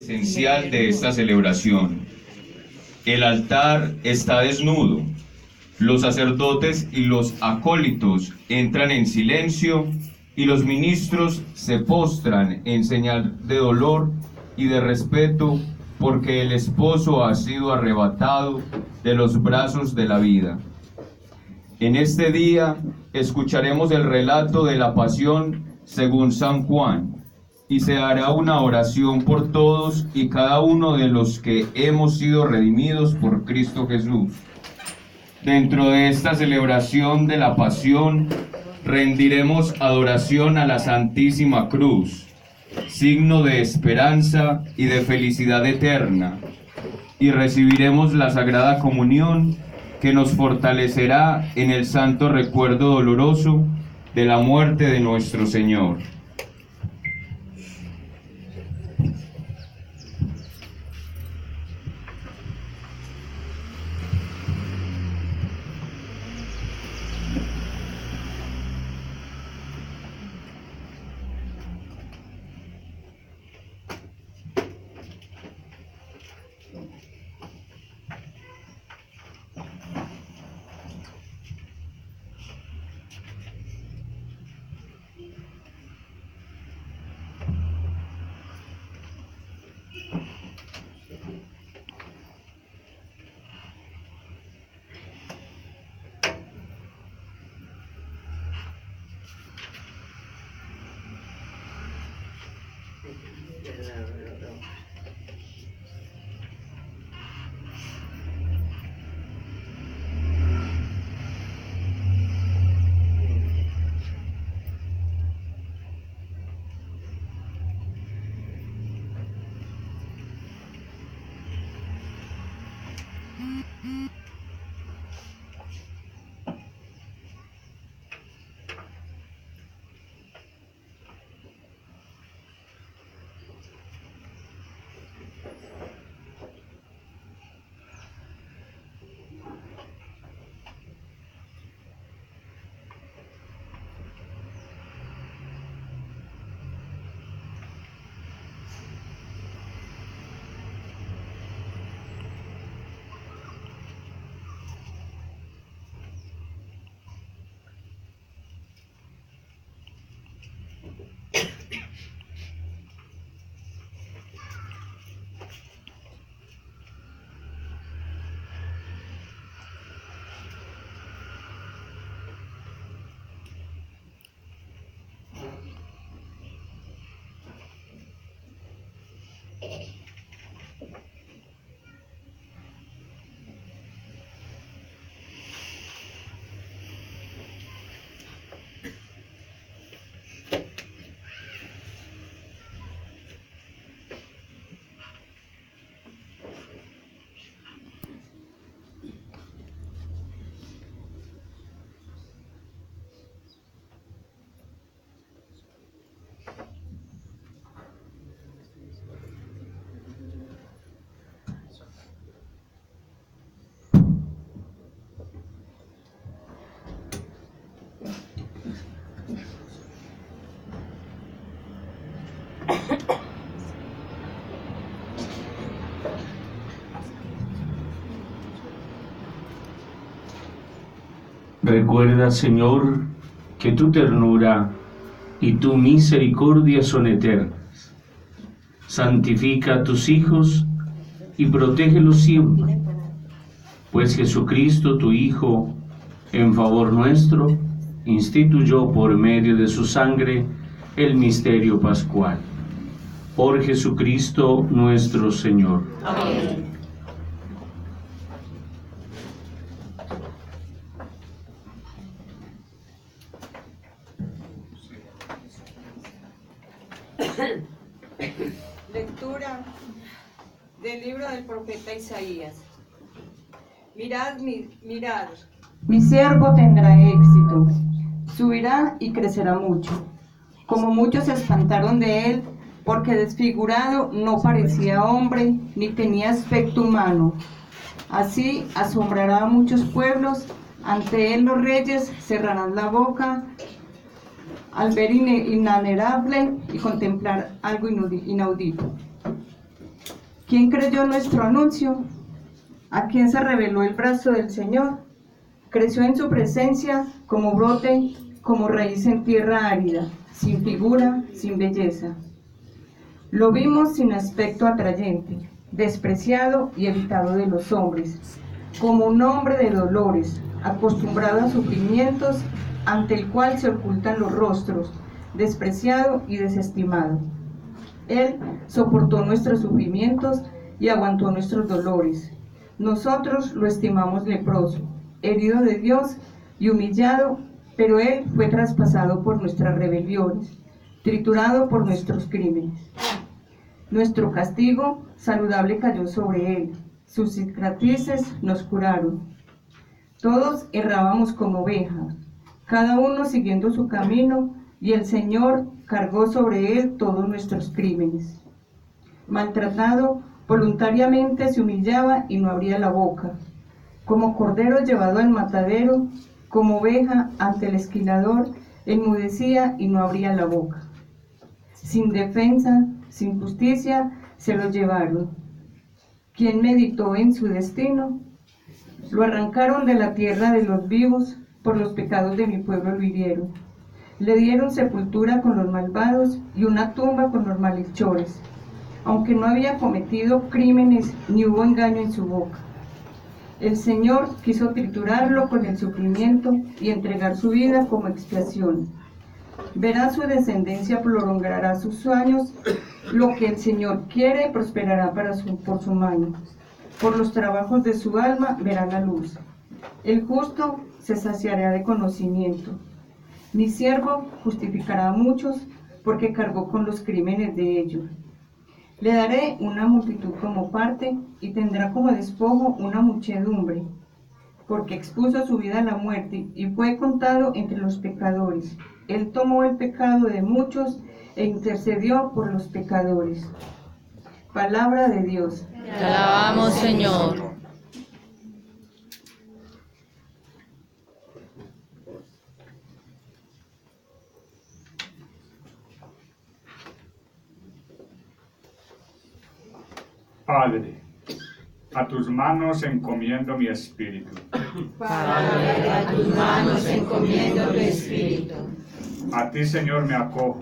Esencial de esta celebración. El altar está desnudo. Los sacerdotes y los acólitos entran en silencio y los ministros se postran en señal de dolor y de respeto porque el esposo ha sido arrebatado de los brazos de la vida. En este día escucharemos el relato de la pasión según San Juan, y se hará una oración por todos y cada uno de los que hemos sido redimidos por Cristo Jesús. Dentro de esta celebración de la pasión, rendiremos adoración a la Santísima Cruz, signo de esperanza y de felicidad eterna, y recibiremos la Sagrada Comunión que nos fortalecerá en el santo recuerdo doloroso de la muerte de nuestro Señor. Recuerda, Señor, que tu ternura y tu misericordia son eternas. Santifica a tus hijos y protégelos siempre, pues Jesucristo, tu Hijo, en favor nuestro, instituyó por medio de su sangre el misterio pascual. Por Jesucristo nuestro Señor. Amén. Lectura del libro del profeta Isaías. Mirad, mirad. Mi siervo tendrá éxito, subirá y crecerá mucho. Como muchos se espantaron de él, porque desfigurado no parecía hombre, ni tenía aspecto humano. Así asombrará a muchos pueblos, ante él los reyes cerrarán la boca, al ver inanelable y contemplar algo inaudito. ¿Quién creyó nuestro anuncio? ¿A quién se reveló el brazo del Señor? Creció en su presencia como brote, como raíz en tierra árida, sin figura, sin belleza. Lo vimos sin aspecto atrayente, despreciado y evitado de los hombres, como un hombre de dolores, acostumbrado a sufrimientos, ante el cual se ocultan los rostros, despreciado y desestimado. Él soportó nuestros sufrimientos y aguantó nuestros dolores. Nosotros lo estimamos leproso, herido de Dios y humillado, pero Él fue traspasado por nuestras rebeliones, triturado por nuestros crímenes. Nuestro castigo saludable cayó sobre Él, sus cicatrices nos curaron. Todos errábamos como ovejas, cada uno siguiendo su camino, y el Señor cargó sobre Él todos nuestros crímenes. Maltratado, voluntariamente se humillaba y no abría la boca. Como cordero llevado al matadero, como oveja ante el esquilador, enmudecía y no abría la boca. Sin defensa, sin justicia, se lo llevaron. ¿Quién meditó en su destino? Lo arrancaron de la tierra de los vivos, por los pecados de mi pueblo lo hirieron. Le dieron sepultura con los malvados y una tumba con los malhechores, aunque no había cometido crímenes ni hubo engaño en su boca. El Señor quiso triturarlo con el sufrimiento y entregar su vida como expiación. Verá su descendencia, prolongará sus años, lo que el Señor quiere prosperará por su mano. Por los trabajos de su alma verá la luz. El justo se saciará de conocimiento. Mi siervo justificará a muchos, porque cargó con los crímenes de ellos. Le daré una multitud como parte, y tendrá como despojo una muchedumbre, porque expuso su vida a la muerte, y fue contado entre los pecadores. Él tomó el pecado de muchos, e intercedió por los pecadores. Palabra de Dios. Te alabamos, Señor. Padre, a tus manos encomiendo mi espíritu. Padre, a tus manos encomiendo mi espíritu. A ti, Señor, me acojo,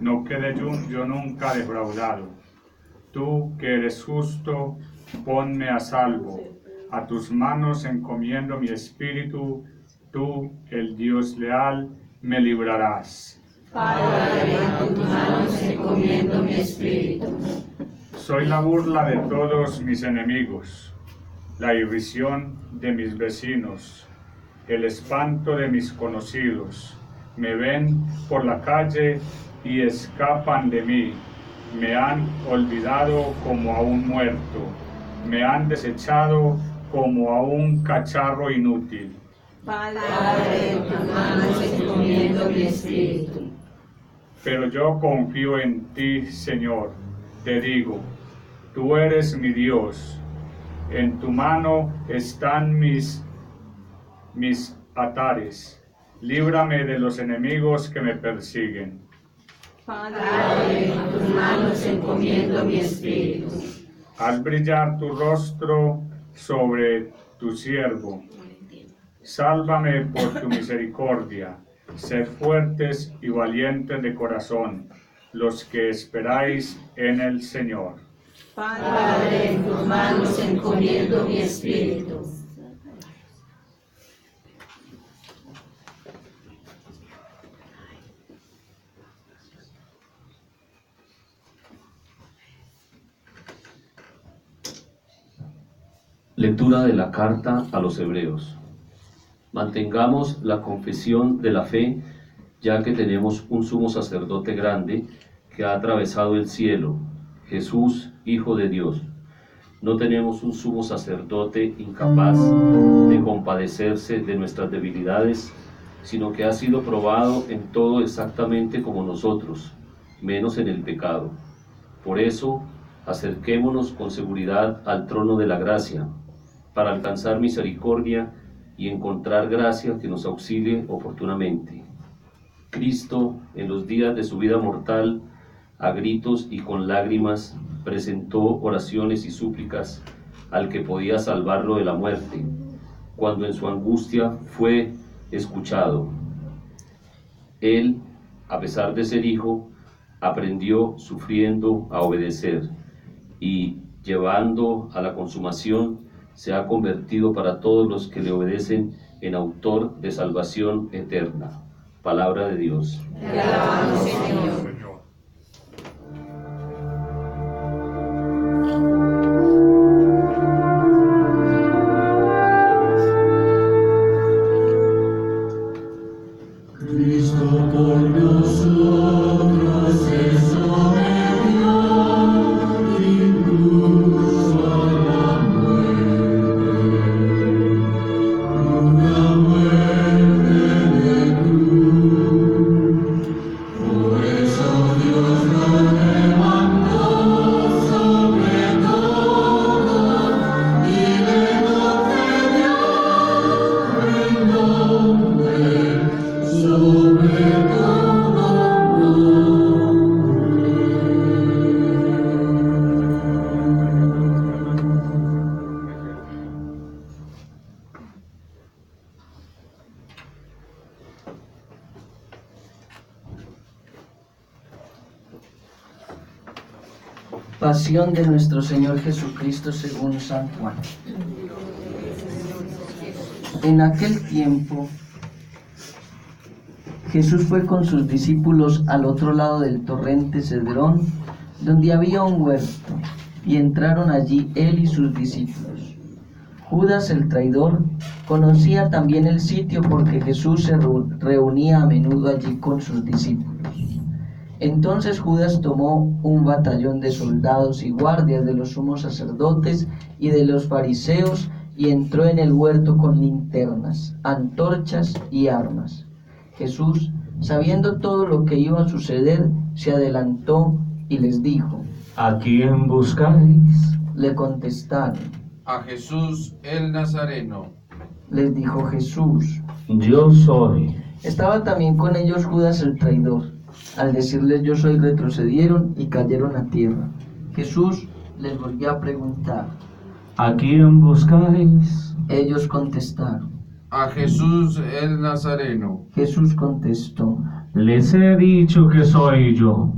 no quede yo nunca defraudado. Tú, que eres justo, ponme a salvo. A tus manos encomiendo mi espíritu. Tú, el Dios leal, me librarás. Padre, a tus manos encomiendo mi espíritu. Soy la burla de todos mis enemigos, la irrisión de mis vecinos, el espanto de mis conocidos. Me ven por la calle y escapan de mí. Me han olvidado como a un muerto. Me han desechado como a un cacharro inútil. Padre, en tus manos encomiendo mi espíritu. Pero yo confío en ti, Señor. Te digo, tú eres mi Dios. En tu mano están mis atares. Líbrame de los enemigos que me persiguen. Padre, en tus manos encomiendo mi espíritu. Haz brillar tu rostro sobre tu siervo. Sálvame por tu misericordia. Sed fuertes y valientes de corazón, los que esperáis en el Señor. Padre, en tus manos encomiendo mi espíritu. Lectura de la carta a los Hebreos. Mantengamos la confesión de la fe, ya que tenemos un sumo sacerdote grande que ha atravesado el cielo, Jesús, Hijo de Dios. No tenemos un sumo sacerdote incapaz de compadecerse de nuestras debilidades, sino que ha sido probado en todo exactamente como nosotros, menos en el pecado. Por eso, acerquémonos con seguridad al trono de la gracia, para alcanzar misericordia y encontrar gracia que nos auxilie oportunamente. Cristo, en los días de su vida mortal, a gritos y con lágrimas, presentó oraciones y súplicas al que podía salvarlo de la muerte, cuando en su angustia fue escuchado. Él, a pesar de ser hijo, aprendió sufriendo a obedecer y, llevando a la consumación, se ha convertido para todos los que le obedecen en autor de salvación eterna. Palabra de Dios. Te alabamos, Señor. Pasión de nuestro Señor Jesucristo según San Juan. En aquel tiempo, Jesús fue con sus discípulos al otro lado del torrente Cedrón, donde había un huerto, y entraron allí él y sus discípulos. Judas el traidor conocía también el sitio porque Jesús se reunía a menudo allí con sus discípulos. Entonces Judas tomó un batallón de soldados y guardias de los sumos sacerdotes y de los fariseos y entró en el huerto con linternas, antorchas y armas. Jesús, sabiendo todo lo que iba a suceder, se adelantó y les dijo: ¿A quién buscáis? Le contestaron. A Jesús el Nazareno. Les dijo Jesús: Yo soy. Estaba también con ellos Judas el traidor. Al decirles yo soy, retrocedieron y cayeron a tierra. Jesús les volvió a preguntar: ¿A quién buscáis? Ellos contestaron. A Jesús el Nazareno. Jesús contestó: Les he dicho que soy yo.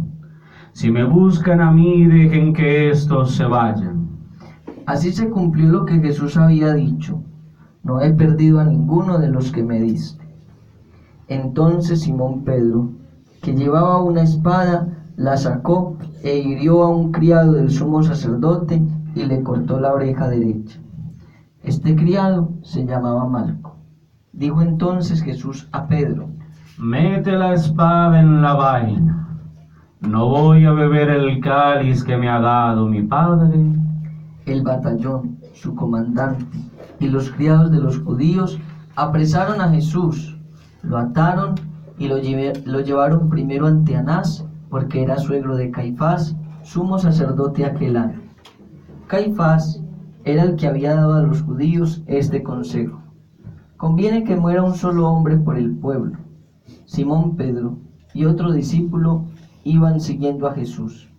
Si me buscan a mí, dejen que estos se vayan. Así se cumplió lo que Jesús había dicho: no he perdido a ninguno de los que me diste. Entonces Simón Pedro, que llevaba una espada, la sacó e hirió a un criado del sumo sacerdote y le cortó la oreja derecha. Este criado se llamaba Malco. Dijo entonces Jesús a Pedro: Mete la espada en la vaina. No voy a beber el cáliz que me ha dado mi padre. El batallón, su comandante y los criados de los judíos apresaron a Jesús, lo ataron y lo llevaron primero ante Anás, porque era suegro de Caifás, sumo sacerdote aquel año. Caifás era el que había dado a los judíos este consejo: conviene que muera un solo hombre por el pueblo. Simón Pedro y otro discípulo iban siguiendo a Jesús.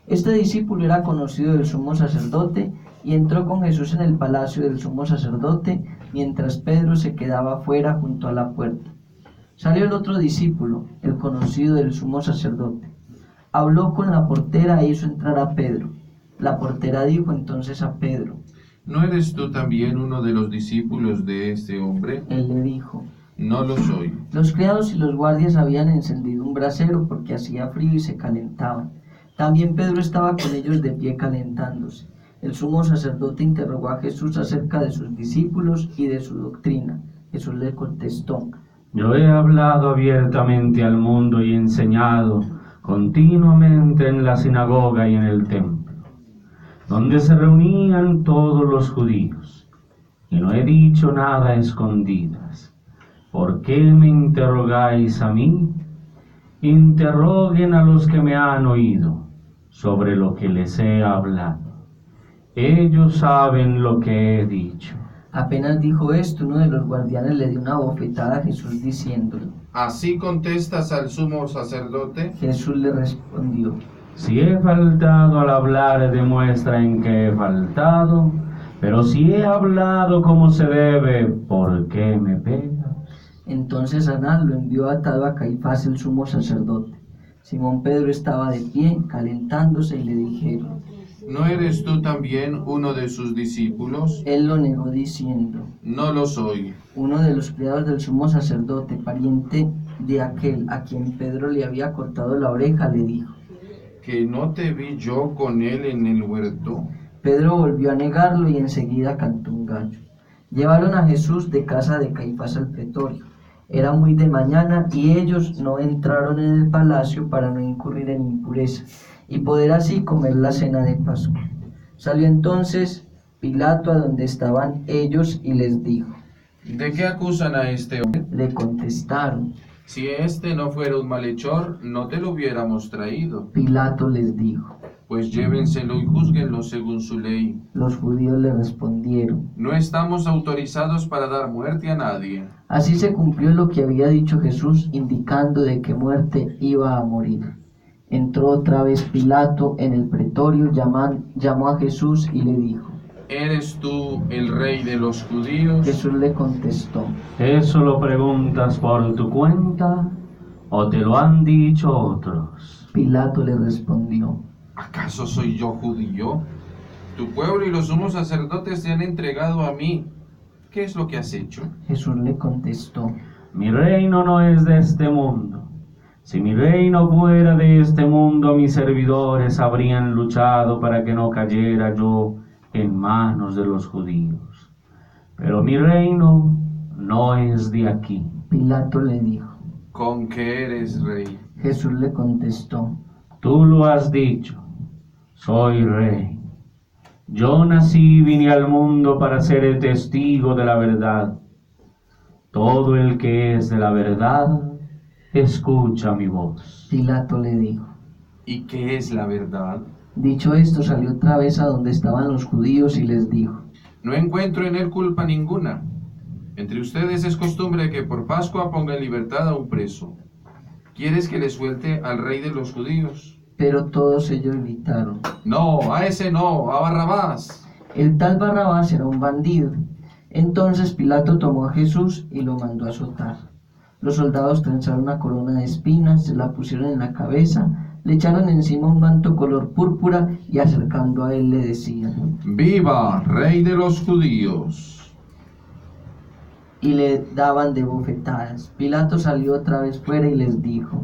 Este discípulo era conocido del sumo sacerdote y entró con Jesús en el palacio del sumo sacerdote, mientras Pedro se quedaba fuera junto a la puerta. Salió el otro discípulo, el conocido del sumo sacerdote. Habló con la portera e hizo entrar a Pedro. La portera dijo entonces a Pedro: ¿No eres tú también uno de los discípulos de este hombre? Él le dijo: No lo soy. Los criados y los guardias habían encendido un brasero porque hacía frío y se calentaban. También Pedro estaba con ellos de pie calentándose. El sumo sacerdote interrogó a Jesús acerca de sus discípulos y de su doctrina. Jesús le contestó: Yo he hablado abiertamente al mundo y enseñado continuamente en la sinagoga y en el templo, donde se reunían todos los judíos, y no he dicho nada a escondidas. ¿Por qué me interrogáis a mí? Interroguen a los que me han oído sobre lo que les he hablado. Ellos saben lo que he dicho. Apenas dijo esto, uno de los guardianes le dio una bofetada a Jesús diciéndole: ¿Así contestas al sumo sacerdote? Jesús le respondió: Si he faltado al hablar, demuestra en que he faltado, pero si he hablado como se debe, ¿por qué me pegas? Entonces Anás lo envió atado a Caifás el sumo sacerdote. Simón Pedro estaba de pie, calentándose, y le dijeron. ¿No eres tú también uno de sus discípulos? Él lo negó diciendo. No lo soy. Uno de los criados del sumo sacerdote, pariente de aquel a quien Pedro le había cortado la oreja, le dijo. ¿Que no te vi yo con él en el huerto? Pedro volvió a negarlo y enseguida cantó un gallo. Llevaron a Jesús de casa de Caifás al pretorio. Era muy de mañana y ellos no entraron en el palacio para no incurrir en impureza y poder así comer la cena de Pascua. Salió entonces Pilato a donde estaban ellos y les dijo. ¿De qué acusan a este hombre? Le contestaron. Si este no fuera un malhechor, no te lo hubiéramos traído. Pilato les dijo. Pues llévenselo y júzguenlo según su ley. Los judíos le respondieron. No estamos autorizados para dar muerte a nadie. Así se cumplió lo que había dicho Jesús, indicando de qué muerte iba a morir. Entró otra vez Pilato en el pretorio, llamó a Jesús y le dijo. ¿Eres tú el rey de los judíos? Jesús le contestó. ¿Eso lo preguntas por tu cuenta o te lo han dicho otros? Pilato le respondió. ¿Acaso soy yo judío? Tu pueblo y los sumos sacerdotes te han entregado a mí. ¿Qué es lo que has hecho? Jesús le contestó. Mi reino no es de este mundo. Si mi reino fuera de este mundo, mis servidores habrían luchado para que no cayera yo en manos de los judíos. Pero mi reino no es de aquí. Pilato le dijo. ¿Con qué eres rey? Jesús le contestó. Tú lo has dicho, soy rey. Yo nací y vine al mundo para ser el testigo de la verdad. Todo el que es de la verdad, escucha mi voz. Pilato le dijo. ¿Y qué es la verdad? Dicho esto, salió otra vez a donde estaban los judíos y les dijo. No encuentro en él culpa ninguna. Entre ustedes es costumbre que por Pascua ponga en libertad a un preso. ¿Quieres que le suelte al rey de los judíos? Pero todos ellos gritaron. No, a ese no, a Barrabás. El tal Barrabás era un bandido. Entonces Pilato tomó a Jesús y lo mandó a azotar. Los soldados trenzaron una corona de espinas, se la pusieron en la cabeza, le echaron encima un manto color púrpura y acercando a él le decían. ¡Viva, rey de los judíos! Y le daban de bofetadas. Pilato salió otra vez fuera y les dijo.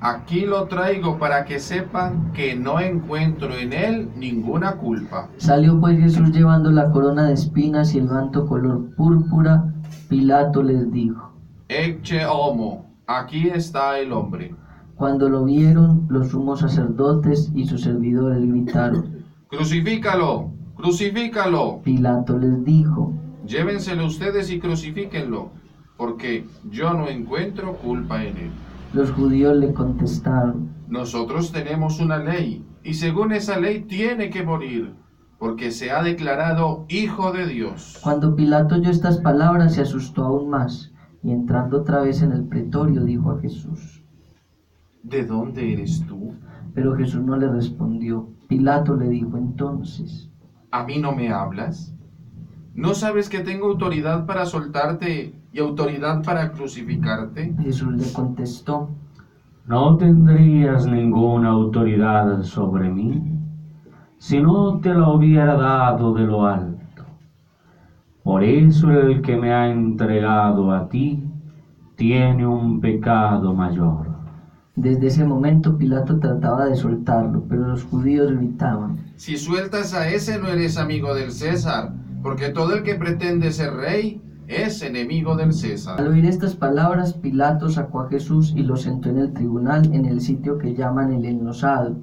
Aquí lo traigo para que sepan que no encuentro en él ninguna culpa. Salió pues Jesús llevando la corona de espinas y el manto color púrpura. Pilato les dijo. Ecce homo, aquí está el hombre. Cuando lo vieron, los sumos sacerdotes y sus servidores gritaron. ¡Crucifícalo! ¡Crucifícalo! Pilato les dijo. Llévenselo ustedes y crucifíquenlo, porque yo no encuentro culpa en él. Los judíos le contestaron. Nosotros tenemos una ley, y según esa ley tiene que morir, porque se ha declarado Hijo de Dios. Cuando Pilato oyó estas palabras se asustó aún más, y entrando otra vez en el pretorio dijo a Jesús. ¿De dónde eres tú? Pero Jesús no le respondió. Pilato le dijo entonces. ¿A mí no me hablas? ¿No sabes que tengo autoridad para soltarte y autoridad para crucificarte? Jesús le contestó. No tendrías ninguna autoridad sobre mí si no te lo hubiera dado de lo alto. Por eso el que me ha entregado a ti tiene un pecado mayor. Desde ese momento Pilato trataba de soltarlo, pero los judíos gritaban. Si sueltas a ese no eres amigo del César, porque todo el que pretende ser rey es enemigo del Al César. oír estas palabras, Pilato sacó a Jesús y lo sentó en el tribunal en el sitio que llaman el Enosado,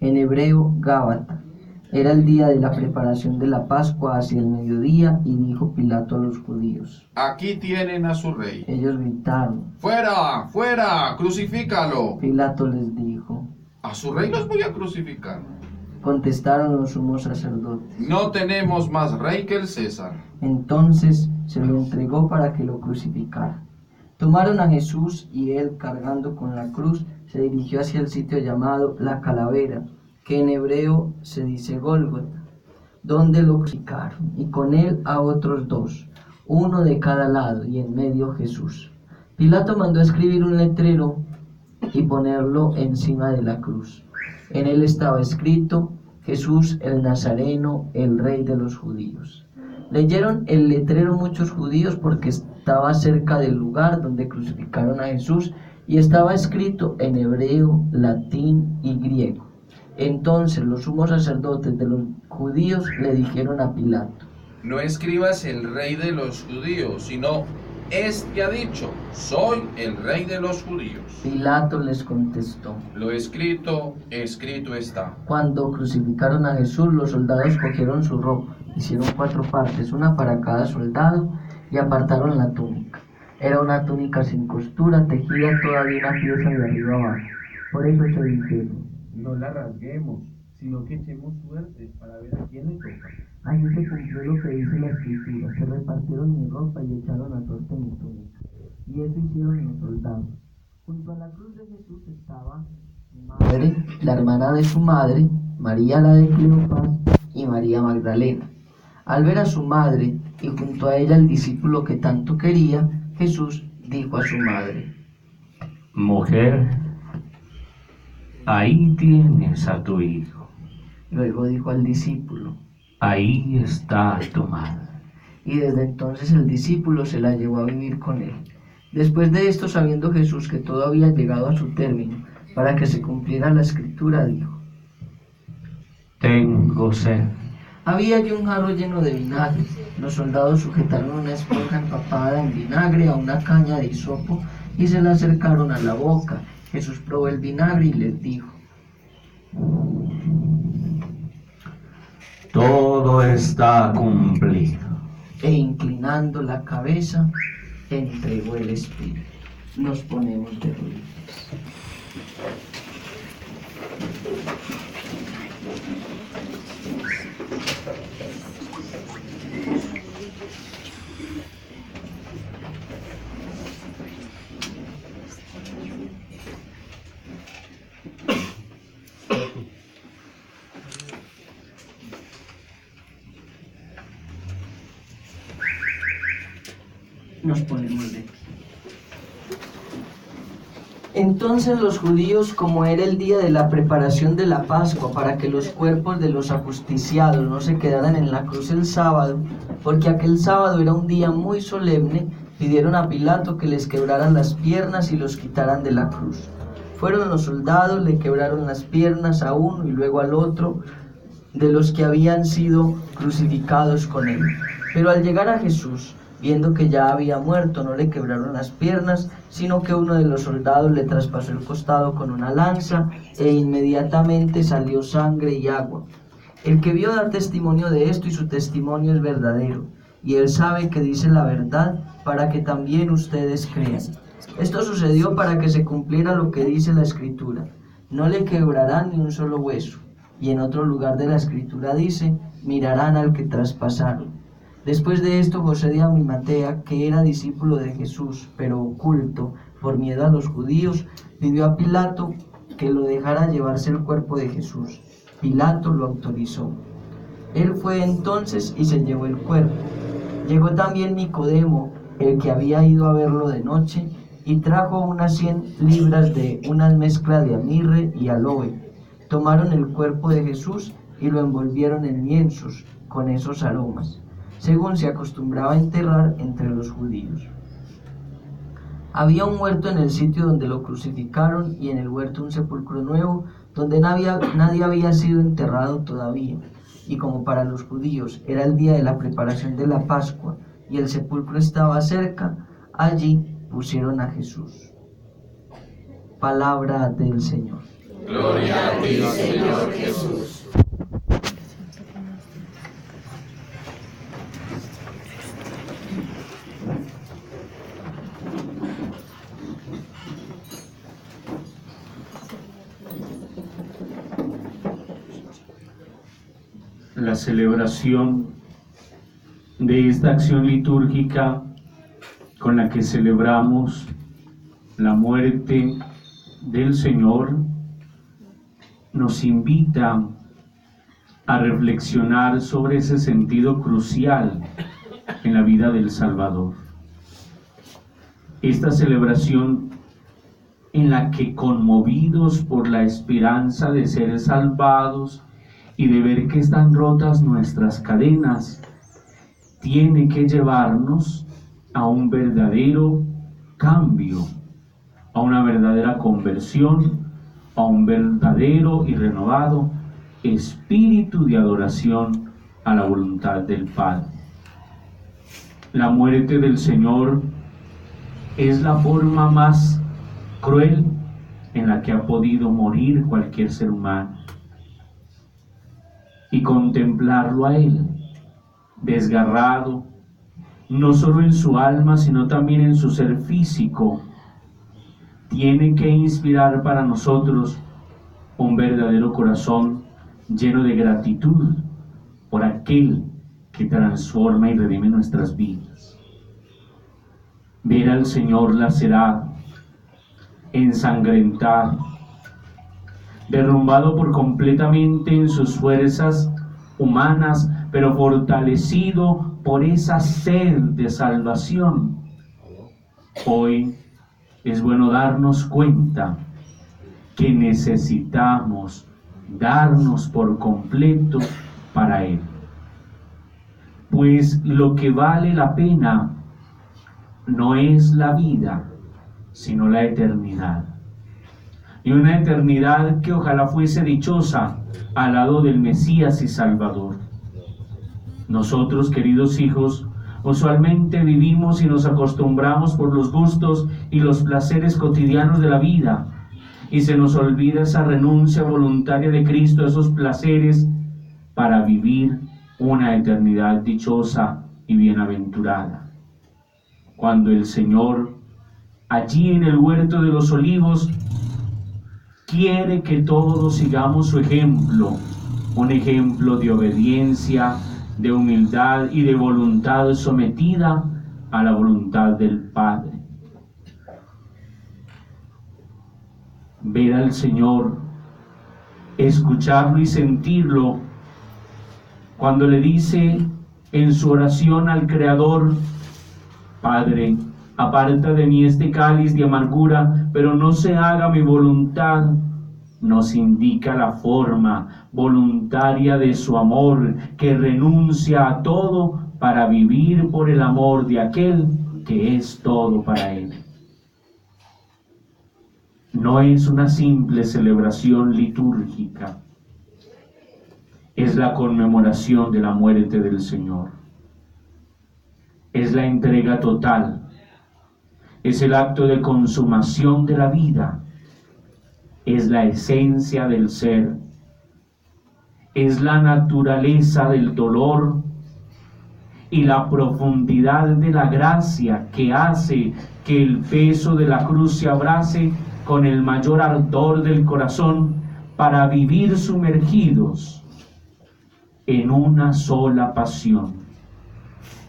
en hebreo Gábata. Era el día de la preparación de la Pascua hacia el mediodía, y dijo Pilato a los judíos. Aquí tienen a su rey. Ellos gritaron. ¡Fuera! ¡Fuera! ¡Crucifícalo! Pilato les dijo. A su rey los voy a crucificar. Contestaron los sumos sacerdotes. No tenemos más rey que el César. Entonces se lo entregó para que lo crucificara. Tomaron a Jesús y él, cargando con la cruz, se dirigió hacia el sitio llamado La Calavera, que en hebreo se dice Gólgota, donde lo crucificaron, y con él a otros dos, uno de cada lado, y en medio Jesús. Pilato mandó escribir un letrero y ponerlo encima de la cruz. En él estaba escrito: Jesús el Nazareno, el Rey de los Judíos. Leyeron el letrero muchos judíos porque estaba cerca del lugar donde crucificaron a Jesús y estaba escrito en hebreo, latín y griego. Entonces los sumos sacerdotes de los judíos le dijeron a Pilato: No escribas el Rey de los Judíos, sino este ha dicho: soy el Rey de los Judíos. Pilato les contestó: Lo escrito, escrito está. Cuando crucificaron a Jesús, los soldados cogieron su ropa, hicieron 4 partes, una para cada soldado, y apartaron la túnica. Era una túnica sin costura, tejida toda de una pieza de arriba abajo. Por eso se dijeron: No la rasguemos, sino que echemos suerte para ver a quién le toca. Allí se cumplió lo que dice la Escritura: se repartieron mi ropa y echaron a suerte mi túnica. Y eso hicieron los soldados. Junto a la cruz de Jesús estaba mi madre, la hermana de su madre, María la de Cleofás y María Magdalena. Al ver a su madre y junto a ella el discípulo que tanto quería, Jesús dijo a su madre: Mujer, ahí tienes a tu hijo. Luego dijo al discípulo: Ahí está tu madre. Y desde entonces el discípulo se la llevó a vivir con él. Después de esto, sabiendo Jesús que todo había llegado a su término, para que se cumpliera la Escritura, dijo: Tengo sed. Había allí un jarro lleno de vinagre. Los soldados sujetaron una esponja empapada en vinagre a una caña de hisopo y se la acercaron a la boca. Jesús probó el vinagre y les dijo: Todo está cumplido. E inclinando la cabeza, entregó el espíritu. Nos ponemos de rodillas. Nos ponemos de pie. Entonces los judíos, como era el día de la preparación de la Pascua, para que los cuerpos de los ajusticiados no se quedaran en la cruz el sábado, porque aquel sábado era un día muy solemne, pidieron a Pilato que les quebraran las piernas y los quitaran de la cruz. Fueron los soldados, le quebraron las piernas a uno y luego al otro de los que habían sido crucificados con él. Pero al llegar a Jesús, viendo que ya había muerto, no le quebraron las piernas, sino que uno de los soldados le traspasó el costado con una lanza, e inmediatamente salió sangre y agua. El que vio da testimonio de esto, y su testimonio es verdadero, y él sabe que dice la verdad, para que también ustedes crean. Esto sucedió para que se cumpliera lo que dice la Escritura: no le quebrarán ni un solo hueso. Y en otro lugar de la Escritura dice: mirarán al que traspasaron. Después de esto, José de Arimatea, que era discípulo de Jesús, pero oculto por miedo a los judíos, pidió a Pilato que lo dejara llevarse el cuerpo de Jesús. Pilato lo autorizó. Él fue entonces y se llevó el cuerpo. Llegó también Nicodemo, el que había ido a verlo de noche, y trajo unas 100 libras de una mezcla de mirra y aloe. Tomaron el cuerpo de Jesús y lo envolvieron en lienzos con esos aromas, según se acostumbraba a enterrar entre los judíos. Había un huerto en el sitio donde lo crucificaron, y en el huerto un sepulcro nuevo, donde nadie había sido enterrado todavía. Y como para los judíos era el día de la preparación de la Pascua, y el sepulcro estaba cerca, allí pusieron a Jesús. Palabra del Señor. Gloria a ti, Señor Jesús. La celebración de esta acción litúrgica con la que celebramos la muerte del Señor nos invita a reflexionar sobre ese sentido crucial en la vida del Salvador. Esta celebración en la que, conmovidos por la esperanza de ser salvados y de ver que están rotas nuestras cadenas, tiene que llevarnos a un verdadero cambio, a una verdadera conversión, a un verdadero y renovado espíritu de adoración a la voluntad del Padre. La muerte del Señor es la forma más cruel en la que ha podido morir cualquier ser humano. Y contemplarlo a Él, desgarrado, no solo en su alma, sino también en su ser físico, tiene que inspirar para nosotros un verdadero corazón lleno de gratitud por aquel que transforma y redime nuestras vidas. Ver al Señor lacerado, ensangrentado, derrumbado por completamente en sus fuerzas humanas, pero fortalecido por esa sed de salvación. Hoy es bueno darnos cuenta que necesitamos darnos por completo para Él. Pues lo que vale la pena no es la vida, sino la eternidad. Y una eternidad que ojalá fuese dichosa al lado del Mesías y Salvador. Nosotros, queridos hijos, usualmente vivimos y nos acostumbramos por los gustos y los placeres cotidianos de la vida, y se nos olvida esa renuncia voluntaria de Cristo a esos placeres para vivir una eternidad dichosa y bienaventurada. Cuando el Señor, allí en el huerto de los olivos, quiere que todos sigamos su ejemplo, un ejemplo de obediencia, de humildad y de voluntad sometida a la voluntad del Padre. Ver al Señor, escucharlo y sentirlo, cuando le dice en su oración al Creador: Padre, aparta de mí este cáliz de amargura, pero no se haga mi voluntad, nos indica la forma voluntaria de su amor, que renuncia a todo para vivir por el amor de aquel que es todo para él. No es una simple celebración litúrgica, es la conmemoración de la muerte del Señor. Es la entrega total, es el acto de consumación de la vida, es la esencia del ser, es la naturaleza del dolor y la profundidad de la gracia que hace que el peso de la cruz se abrace con el mayor ardor del corazón para vivir sumergidos en una sola pasión.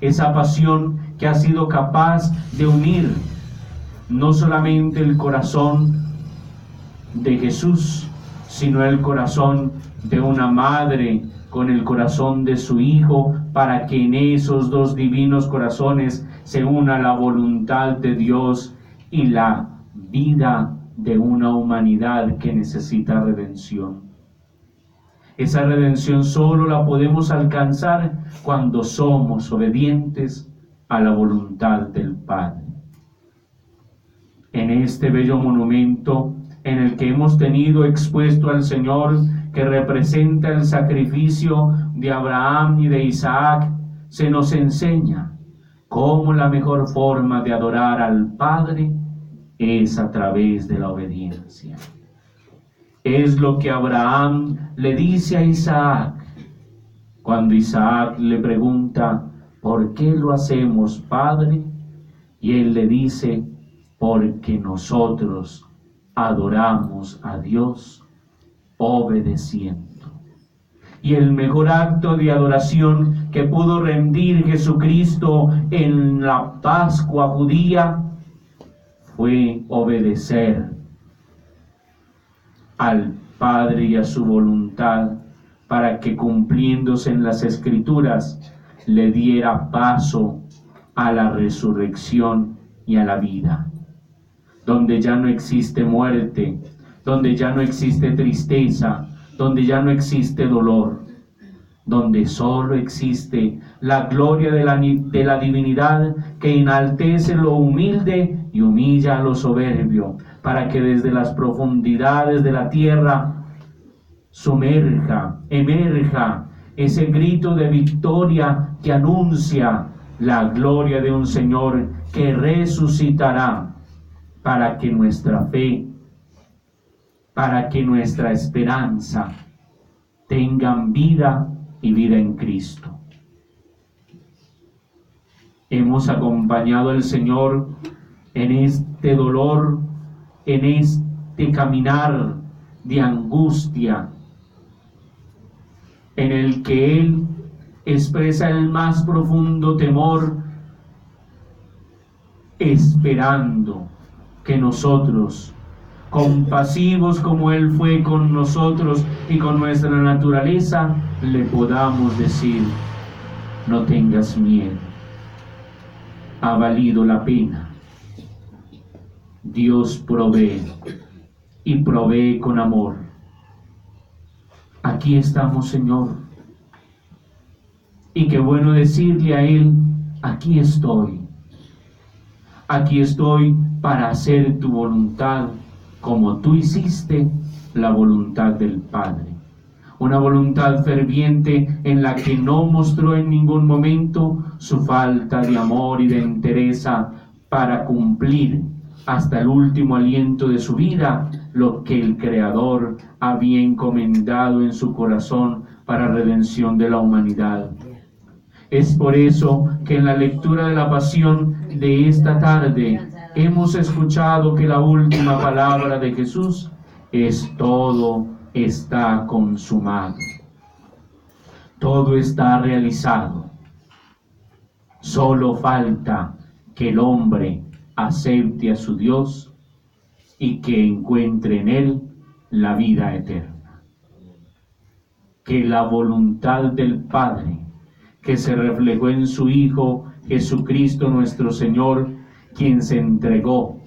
Esa pasión que ha sido capaz de unir no solamente el corazón de Jesús, sino el corazón de una madre con el corazón de su Hijo, para que en esos dos divinos corazones se una la voluntad de Dios y la vida de una humanidad que necesita redención. Esa redención solo la podemos alcanzar cuando somos obedientes a la voluntad del Padre. En este bello monumento en el que hemos tenido expuesto al Señor, que representa el sacrificio de Abraham y de Isaac, se nos enseña cómo la mejor forma de adorar al Padre es a través de la obediencia. Es lo que Abraham le dice a Isaac cuando Isaac le pregunta: ¿por qué lo hacemos, Padre? Y él le dice: porque nosotros adoramos a Dios obedeciendo. Y el mejor acto de adoración que pudo rendir Jesucristo en la Pascua judía fue obedecer al Padre, y a su voluntad, para que cumpliéndose en las Escrituras, le diera paso a la resurrección y a la vida, donde ya no existe muerte, donde ya no existe tristeza, donde ya no existe dolor, donde solo existe la gloria de la divinidad que enaltece lo humilde y humilla a lo soberbio, para que desde las profundidades de la tierra emerja ese grito de victoria que anuncia la gloria de un Señor que resucitará, para que nuestra fe, para que nuestra esperanza tengan vida y vida en Cristo. Hemos acompañado al Señor en este dolor, en este caminar de angustia, en el que Él expresa el más profundo temor, esperando que nosotros, compasivos como Él fue con nosotros y con nuestra naturaleza, le podamos decir: no tengas miedo, ha valido la pena. Dios provee y provee con amor. Aquí estamos, Señor, y qué bueno decirle a Él: aquí estoy para hacer tu voluntad, como tú hiciste la voluntad del Padre. Una voluntad ferviente en la que no mostró en ningún momento su falta de amor y de entereza para cumplir hasta el último aliento de su vida lo que el Creador había encomendado en su corazón para redención de la humanidad. Es por eso que en la lectura de la pasión de esta tarde hemos escuchado que la última palabra de Jesús es: todo está consumado. Todo está realizado. Solo falta que el hombre acepte a su Dios y que encuentre en Él la vida eterna. Que la voluntad del Padre, que se reflejó en su Hijo Jesucristo nuestro Señor, quien se entregó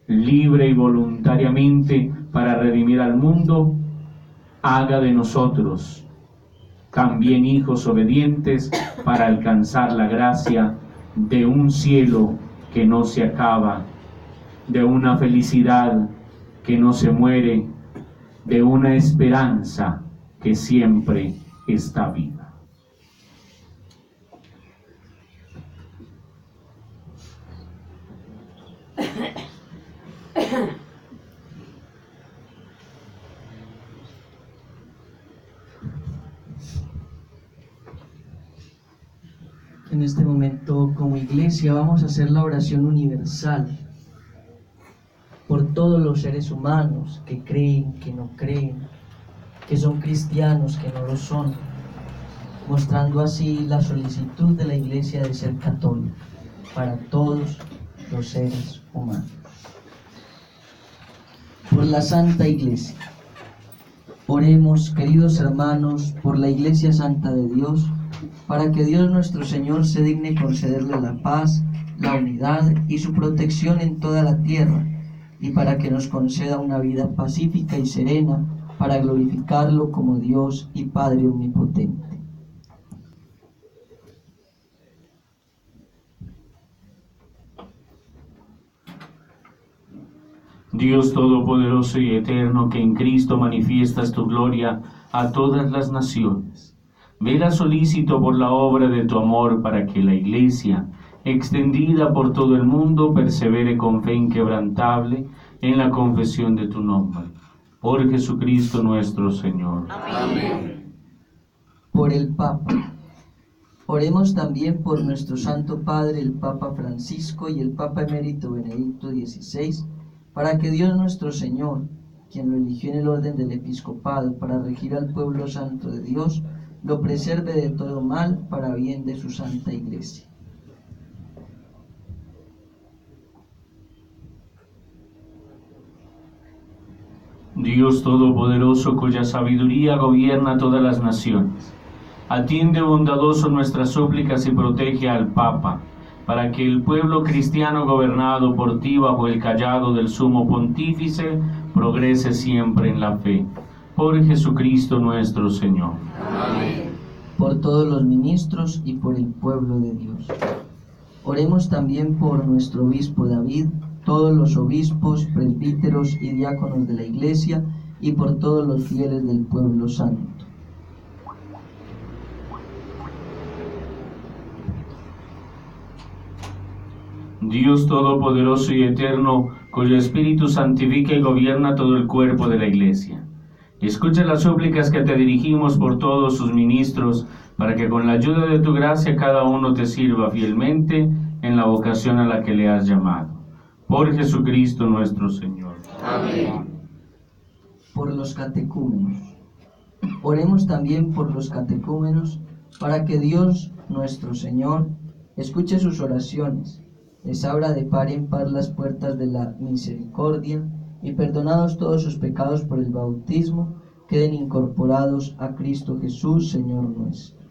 libre y voluntariamente para redimir al mundo, haga de nosotros también hijos obedientes para alcanzar la gracia de un cielo que no se acaba, de una felicidad que no se muere, de una esperanza que siempre está viva. En este momento, como iglesia, vamos a hacer la oración universal por todos los seres humanos que creen, que no creen, que son cristianos, que no lo son, mostrando así la solicitud de la iglesia de ser católica para todos los seres humanos. Por la Santa Iglesia. Oremos, queridos hermanos, por la Iglesia Santa de Dios, para que Dios nuestro Señor se digne concederle la paz, la unidad y su protección en toda la tierra, y para que nos conceda una vida pacífica y serena, para glorificarlo como Dios y Padre omnipotente. Dios Todopoderoso y Eterno, que en Cristo manifiestas tu gloria a todas las naciones, vela solícito por la obra de tu amor para que la Iglesia, extendida por todo el mundo, persevere con fe inquebrantable en la confesión de tu nombre. Por Jesucristo nuestro Señor. Amén. Por el Papa. Oremos también por nuestro Santo Padre, el Papa Francisco, y el Papa Emérito Benedicto XVI, para que Dios nuestro Señor, quien lo eligió en el orden del episcopado para regir al pueblo santo de Dios, lo preserve de todo mal para bien de su Santa Iglesia. Dios Todopoderoso, cuya sabiduría gobierna todas las naciones, atiende bondadoso nuestras súplicas y protege al Papa, para que el pueblo cristiano gobernado por ti bajo el cayado del sumo pontífice progrese siempre en la fe. Por Jesucristo nuestro Señor. Amén. Por todos los ministros y por el pueblo de Dios. Oremos también por nuestro obispo David, todos los obispos, presbíteros y diáconos de la Iglesia, y por todos los fieles del pueblo santo. Dios Todopoderoso y Eterno, cuyo Espíritu santifica y gobierna todo el cuerpo de la Iglesia, escucha las súplicas que te dirigimos por todos sus ministros, para que con la ayuda de tu gracia cada uno te sirva fielmente en la vocación a la que le has llamado. Por Jesucristo nuestro Señor. Amén. Por los catecúmenos. Oremos también por los catecúmenos, para que Dios nuestro Señor escuche sus oraciones, les abra de par en par las puertas de la misericordia, y perdonados todos sus pecados por el bautismo, queden incorporados a Cristo Jesús, Señor nuestro.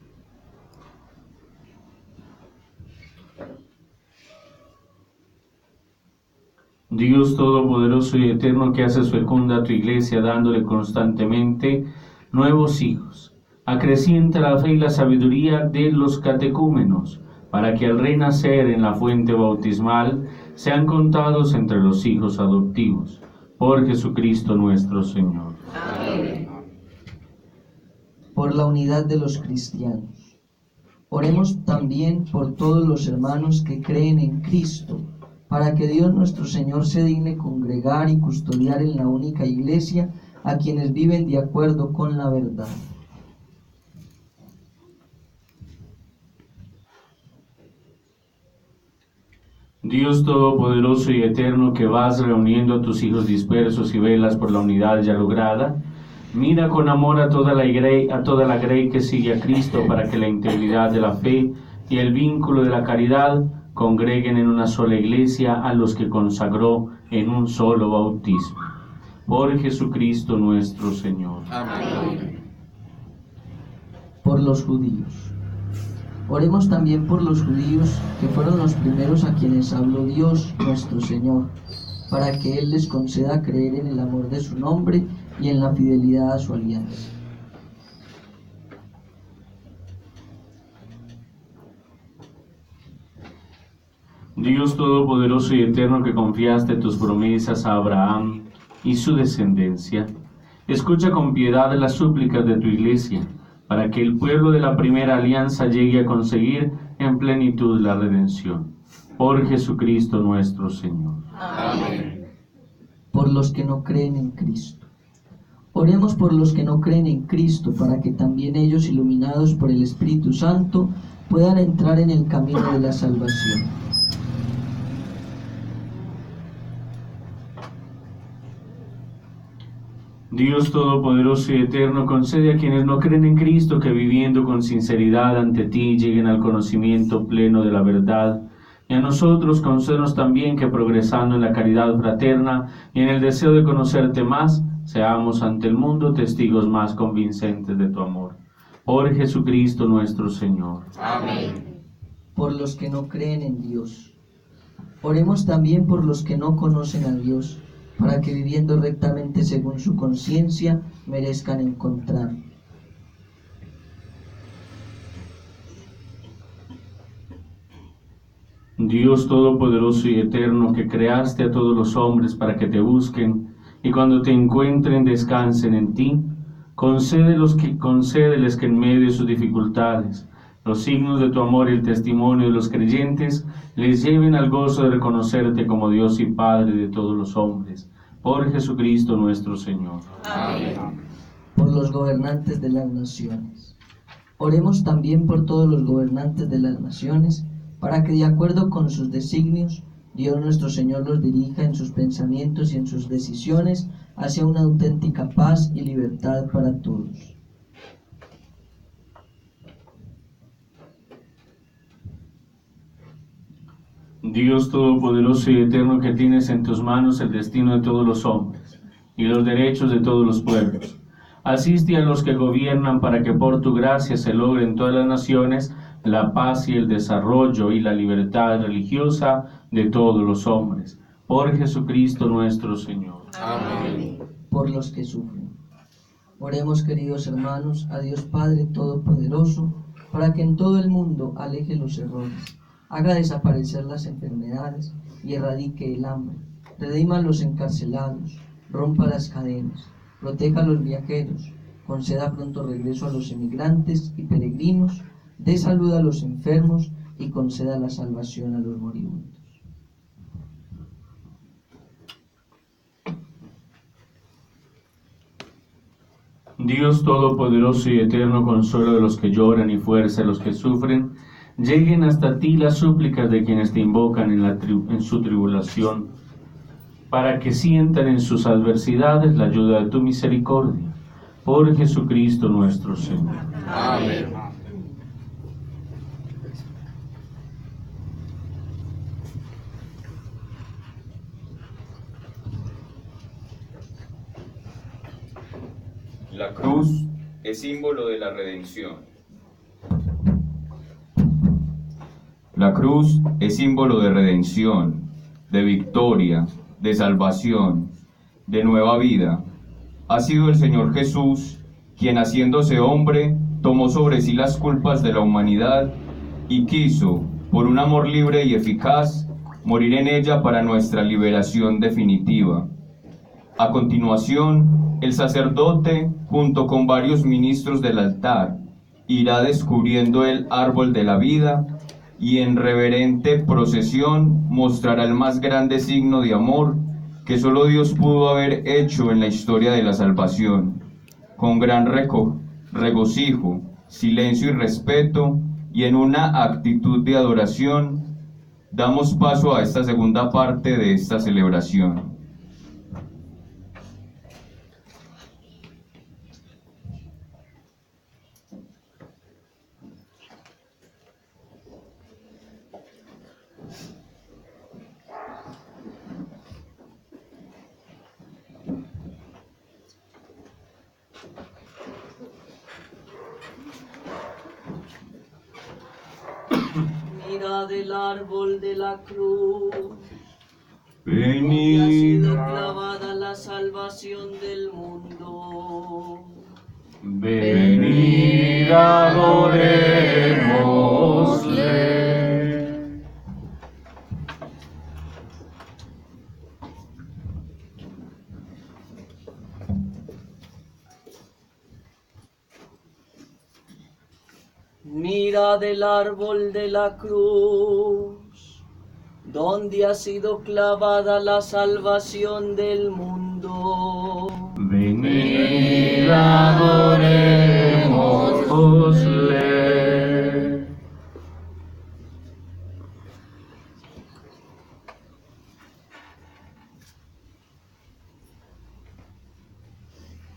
Dios Todopoderoso y Eterno, que haces fecunda a tu Iglesia dándole constantemente nuevos hijos, acrecienta la fe y la sabiduría de los catecúmenos, para que al renacer en la fuente bautismal sean contados entre los hijos adoptivos. Por Jesucristo nuestro Señor. Amén. Por la unidad de los cristianos. Oremos también por todos los hermanos que creen en Cristo, para que Dios nuestro Señor se digne congregar y custodiar en la única Iglesia a quienes viven de acuerdo con la verdad. Dios Todopoderoso y Eterno, que vas reuniendo a tus hijos dispersos y velas por la unidad ya lograda, mira con amor a toda la grey que sigue a Cristo, para que la integridad de la fe y el vínculo de la caridad congreguen en una sola Iglesia a los que consagró en un solo bautismo. Por Jesucristo nuestro Señor. Amén. Por los judíos. Oremos también por los judíos, que fueron los primeros a quienes habló Dios nuestro Señor, para que Él les conceda creer en el amor de su nombre y en la fidelidad a su alianza. Dios Todopoderoso y Eterno, que confiaste tus promesas a Abraham y su descendencia, escucha con piedad las súplicas de tu Iglesia, para que el pueblo de la primera alianza llegue a conseguir en plenitud la redención. Por Jesucristo nuestro Señor. Amén. Por los que no creen en Cristo. Oremos por los que no creen en Cristo, para que también ellos, iluminados por el Espíritu Santo, puedan entrar en el camino de la salvación. Dios Todopoderoso y Eterno, concede a quienes no creen en Cristo que viviendo con sinceridad ante ti lleguen al conocimiento pleno de la verdad. Y a nosotros concédenos también que, progresando en la caridad fraterna y en el deseo de conocerte más, seamos ante el mundo testigos más convincentes de tu amor. Por Jesucristo nuestro Señor. Amén. Por los que no creen en Dios. Oremos también por los que no conocen a Dios, para que viviendo rectamente según su conciencia merezcan encontrar. Dios Todopoderoso y Eterno, que creaste a todos los hombres para que te busquen y cuando te encuentren descansen en ti, concédeles que en medio de sus dificultades, los signos de tu amor y el testimonio de los creyentes les lleven al gozo de reconocerte como Dios y Padre de todos los hombres. Por Jesucristo nuestro Señor. Amén. Por los gobernantes de las naciones. Oremos también por todos los gobernantes de las naciones, para que de acuerdo con sus designios, Dios nuestro Señor los dirija en sus pensamientos y en sus decisiones hacia una auténtica paz y libertad para todos. Dios Todopoderoso y Eterno, que tienes en tus manos el destino de todos los hombres, y los derechos de todos los pueblos. Asiste a los que gobiernan para que por tu gracia se logren en todas las naciones la paz y el desarrollo y la libertad religiosa de todos los hombres. Por Jesucristo nuestro Señor. Amén. Por los que sufren. Oremos, queridos hermanos, a Dios Padre Todopoderoso, para que en todo el mundo aleje los errores, haga desaparecer las enfermedades y erradique el hambre, redima a los encarcelados, rompa las cadenas, proteja a los viajeros, conceda pronto regreso a los emigrantes y peregrinos, dé salud a los enfermos y conceda la salvación a los moribundos. Dios Todopoderoso y Eterno, consuelo de los que lloran y fuerza a los que sufren, lleguen hasta ti las súplicas de quienes te invocan en su tribulación, para que sientan en sus adversidades la ayuda de tu misericordia. Por Jesucristo nuestro Señor. Amén. La cruz es símbolo de la redención. La cruz es símbolo de redención, de victoria, de salvación, de nueva vida. Ha sido el Señor Jesús quien, haciéndose hombre, tomó sobre sí las culpas de la humanidad y quiso, por un amor libre y eficaz, morir en ella para nuestra liberación definitiva. A continuación, el sacerdote, junto con varios ministros del altar, irá descubriendo el árbol de la vida y en reverente procesión mostrará el más grande signo de amor que solo Dios pudo haber hecho en la historia de la salvación. Con gran regocijo, silencio y respeto, y en una actitud de adoración, damos paso a esta segunda parte de esta celebración. Mirad el árbol de la cruz, donde ha Venid, sido clavada la salvación del mundo. Venid, adorémosle. Mirad el árbol de la cruz, donde ha sido clavada la salvación del mundo. Venid, adorémosle.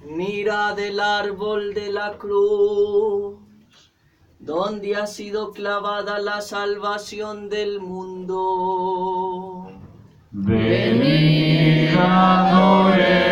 Mirad el árbol de la cruz, donde ha sido clavada la salvación del mundo. Venid, adorémosle.